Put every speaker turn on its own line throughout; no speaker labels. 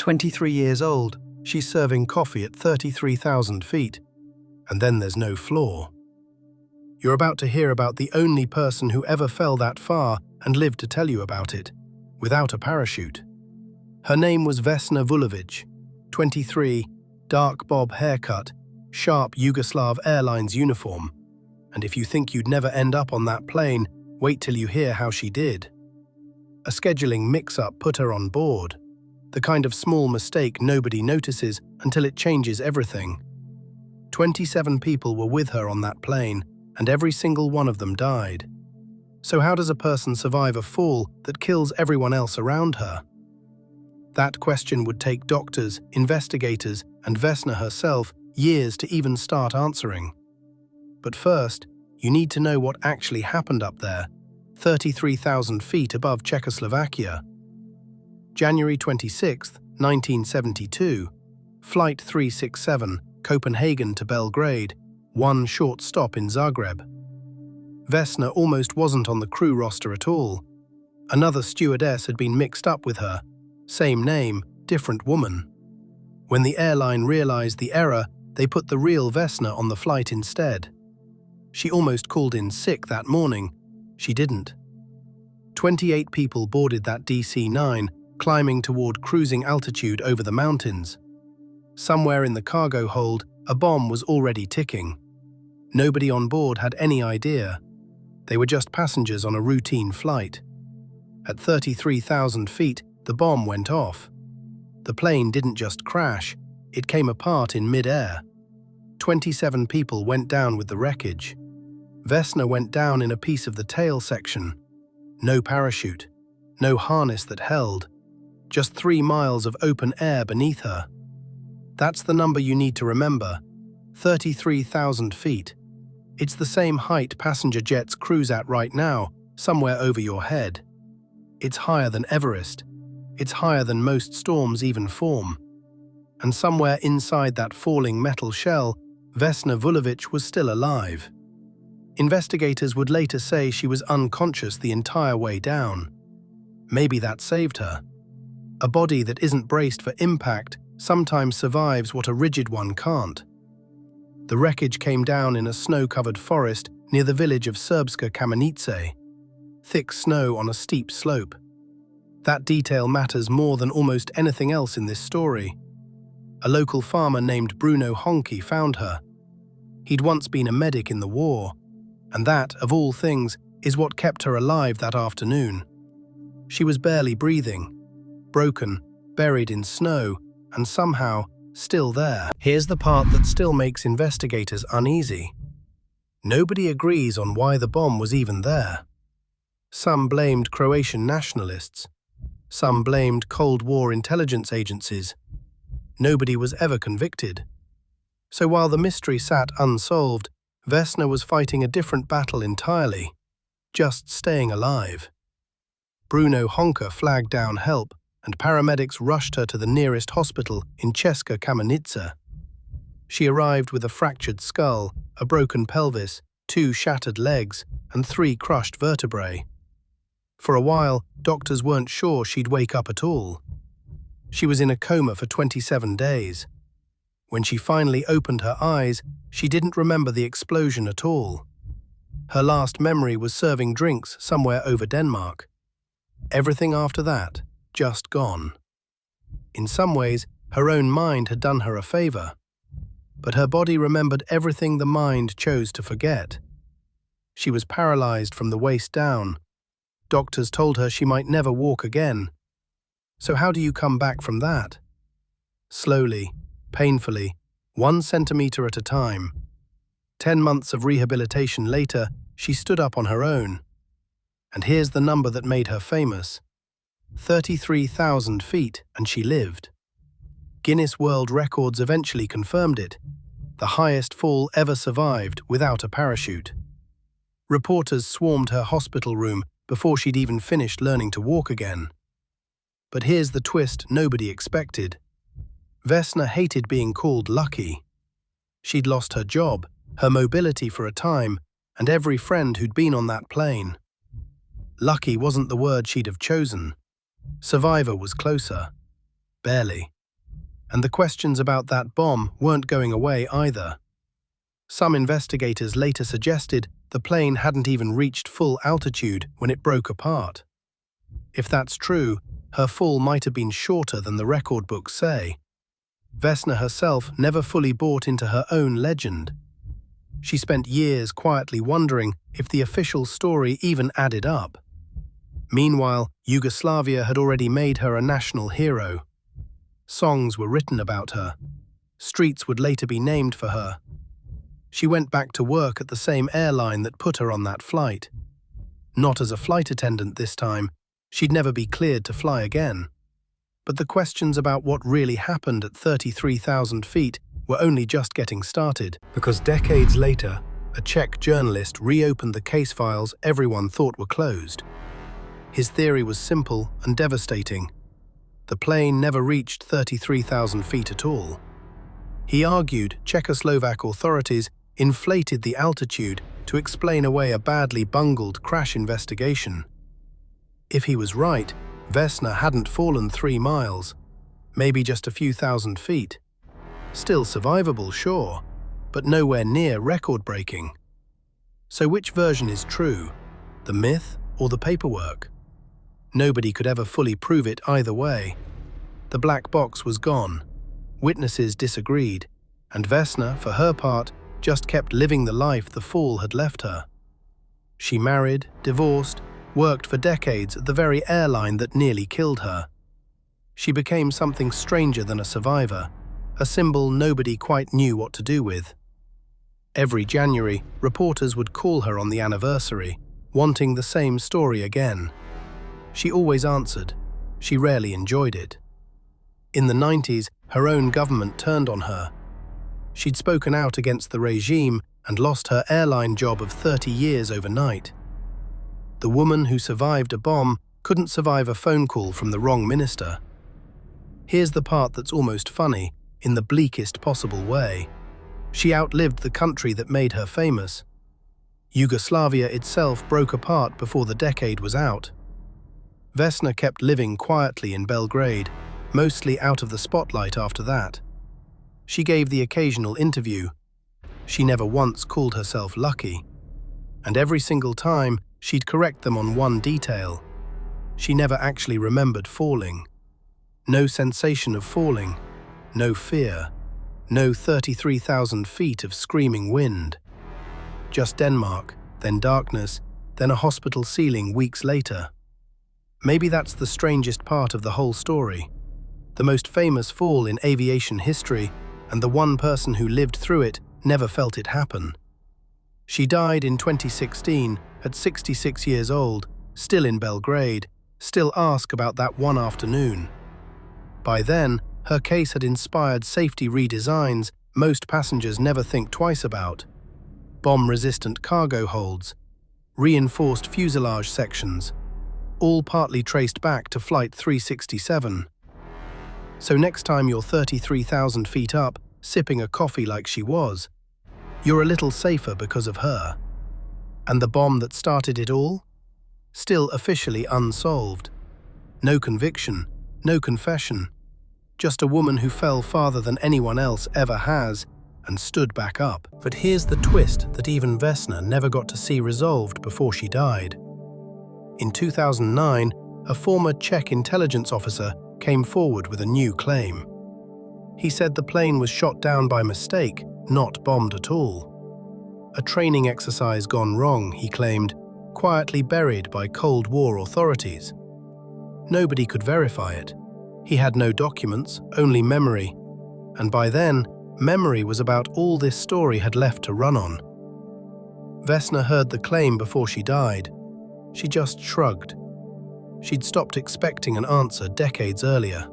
23 years old, she's serving coffee at 33,000 feet. And then there's no floor. You're about to hear about the only person who ever fell that far and lived to tell you about it, without a parachute. Her name was Vesna Vulovic, 23, dark bob haircut, sharp Yugoslav Airlines uniform. And if you think you'd never end up on that plane, wait till you hear how she did. A scheduling mix-up put her on board. The kind of small mistake nobody notices until it changes everything. 27 people were with her on that plane, and every single one of them died. So how does a person survive a fall that kills everyone else around her? That question would take doctors, investigators, and Vesna herself years to even start answering. But first, you need to know what actually happened up there, 33,000 feet above Czechoslovakia. January 26, 1972, Flight 367, Copenhagen-to-Belgrade, one short stop in Zagreb. Vesna almost wasn't on the crew roster at all. Another stewardess had been mixed up with her. Same name, different woman. When the airline realized the error, they put the real Vesna on the flight instead. She almost called in sick that morning. She didn't. 28 people boarded that DC-9, climbing toward cruising altitude over the mountains. Somewhere in the cargo hold, a bomb was already ticking. Nobody on board had any idea. They were just passengers on a routine flight. At 33,000 feet, the bomb went off. The plane didn't just crash, it came apart in mid-air. 27 people went down with the wreckage. Vesna went down in a piece of the tail section. No parachute, no harness that held, just 3 miles of open air beneath her. That's the number you need to remember, 33,000 feet. It's the same height passenger jets cruise at right now, somewhere over your head. It's higher than Everest. It's higher than most storms even form. And somewhere inside that falling metal shell, Vesna Vulovic was still alive. Investigators would later say she was unconscious the entire way down. Maybe that saved her. A body that isn't braced for impact sometimes survives what a rigid one can't. The wreckage came down in a snow-covered forest near the village of Srbska Kamenice. Thick snow on a steep slope. That detail matters more than almost anything else in this story. A local farmer named Bruno Honke found her. He'd once been a medic in the war, and that, of all things, is what kept her alive that afternoon. She was barely breathing, broken, buried in snow, and somehow still there. Here's the part that still makes investigators uneasy. Nobody agrees on why the bomb was even there. Some blamed Croatian nationalists. Some blamed Cold War intelligence agencies. Nobody was ever convicted. So while the mystery sat unsolved, Vesna was fighting a different battle entirely, just staying alive. Bruno Honke flagged down help, and paramedics rushed her to the nearest hospital in Ceska Kamenice. She arrived with a fractured skull, a broken pelvis, 2 shattered legs, and 3 crushed vertebrae. For a while, doctors weren't sure she'd wake up at all. She was in a coma for 27 days. When she finally opened her eyes, she didn't remember the explosion at all. Her last memory was serving drinks somewhere over Denmark. Everything after that, just gone. In some ways, her own mind had done her a favor. But her body remembered everything the mind chose to forget. She was paralyzed from the waist down. Doctors told her she might never walk again. So how do you come back from that? Slowly, painfully, 1 centimeter at a time. 10 months of rehabilitation later, she stood up on her own. And here's the number that made her famous. 33,000 feet, and she lived. Guinness World Records eventually confirmed it. The highest fall ever survived without a parachute. Reporters swarmed her hospital room before she'd even finished learning to walk again. But here's the twist nobody expected. Vesna hated being called lucky. She'd lost her job, her mobility for a time, and every friend who'd been on that plane. Lucky wasn't the word she'd have chosen. Survivor was closer. Barely. And the questions about that bomb weren't going away either. Some investigators later suggested the plane hadn't even reached full altitude when it broke apart. If that's true, her fall might have been shorter than the record books say. Vesna herself never fully bought into her own legend. She spent years quietly wondering if the official story even added up. Meanwhile, Yugoslavia had already made her a national hero. Songs were written about her. Streets would later be named for her. She went back to work at the same airline that put her on that flight. Not as a flight attendant this time. She'd never be cleared to fly again. But the questions about what really happened at 33,000 feet were only just getting started, because decades later, a Czech journalist reopened the case files everyone thought were closed. His theory was simple and devastating. The plane never reached 33,000 feet at all. He argued Czechoslovak authorities inflated the altitude to explain away a badly bungled crash investigation. If he was right, Vesna hadn't fallen 3 miles, maybe just a few thousand feet. Still survivable, sure, but nowhere near record-breaking. So which version is true, the myth or the paperwork? Nobody could ever fully prove it either way. The black box was gone, witnesses disagreed, and Vesna, for her part, just kept living the life the fall had left her. She married, divorced, worked for decades at the very airline that nearly killed her. She became something stranger than a survivor, a symbol nobody quite knew what to do with. Every January, reporters would call her on the anniversary, wanting the same story again. She always answered. She rarely enjoyed it. In the 90s, her own government turned on her. She'd spoken out against the regime and lost her airline job of 30 years overnight. The woman who survived a bomb couldn't survive a phone call from the wrong minister. Here's the part that's almost funny, in the bleakest possible way. She outlived the country that made her famous. Yugoslavia itself broke apart before the decade was out. Vesna kept living quietly in Belgrade, mostly out of the spotlight after that. She gave the occasional interview. She never once called herself lucky. And every single time, she'd correct them on one detail. She never actually remembered falling. No sensation of falling, no fear, no 33,000 feet of screaming wind. Just Denmark, then darkness, then a hospital ceiling weeks later. Maybe that's the strangest part of the whole story. The most famous fall in aviation history, and the one person who lived through it never felt it happen. She died in 2016 at 66 years old, still in Belgrade, still asked about that one afternoon. By then, her case had inspired safety redesigns most passengers never think twice about. Bomb-resistant cargo holds, reinforced fuselage sections, all partly traced back to Flight 367. So next time you're 33,000 feet up, sipping a coffee like she was, you're a little safer because of her. And the bomb that started it all? Still officially unsolved. No conviction, no confession. Just a woman who fell farther than anyone else ever has and stood back up. But here's the twist that even Vesna never got to see resolved before she died. In 2009, a former Czech intelligence officer came forward with a new claim. He said the plane was shot down by mistake, not bombed at all. A training exercise gone wrong, he claimed, quietly buried by Cold War authorities. Nobody could verify it. He had no documents, only memory. And by then, memory was about all this story had left to run on. Vesna heard the claim before she died. She just shrugged. She'd stopped expecting an answer decades earlier.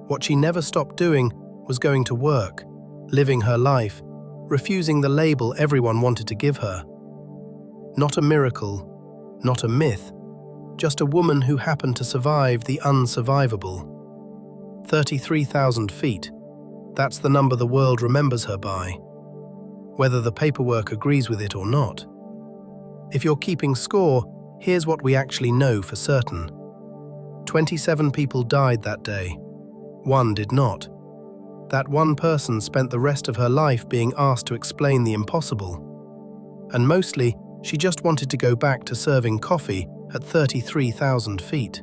What she never stopped doing was going to work, living her life, refusing the label everyone wanted to give her. Not a miracle, not a myth, just a woman who happened to survive the unsurvivable. 33,000 feet. That's the number the world remembers her by, whether the paperwork agrees with it or not. If you're keeping score, here's what we actually know for certain. 27 people died that day. 1 did not. That one person spent the rest of her life being asked to explain the impossible. And mostly, she just wanted to go back to serving coffee at 33,000 feet.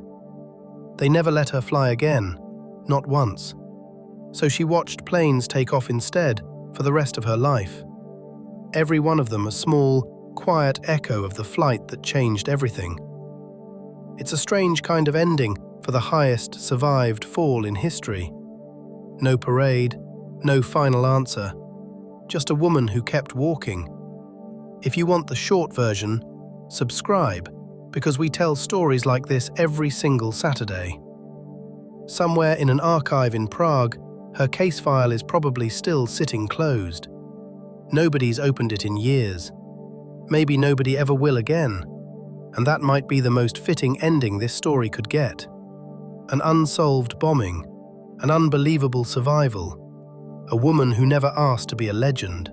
They never let her fly again, not once. So she watched planes take off instead for the rest of her life. Every one of them a small, quiet echo of the flight that changed everything. It's a strange kind of ending for the highest survived fall in history. No parade, no final answer, just a woman who kept walking. If you want the short version, subscribe, because we tell stories like this every single Saturday. Somewhere in an archive in Prague, her case file is probably still sitting closed. Nobody's opened it in years. Maybe nobody ever will again. And that might be the most fitting ending this story could get. An unsolved bombing, an unbelievable survival, a woman who never asked to be a legend.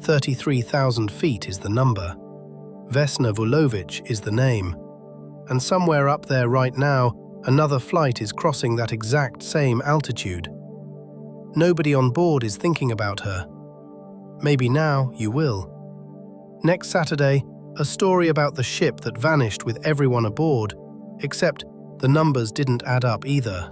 33,000 feet is the number. Vesna Vulovic is the name. And somewhere up there right now, another flight is crossing that exact same altitude. Nobody on board is thinking about her. Maybe now you will. Next Saturday, a story about the ship that vanished with everyone aboard, except the numbers didn't add up either.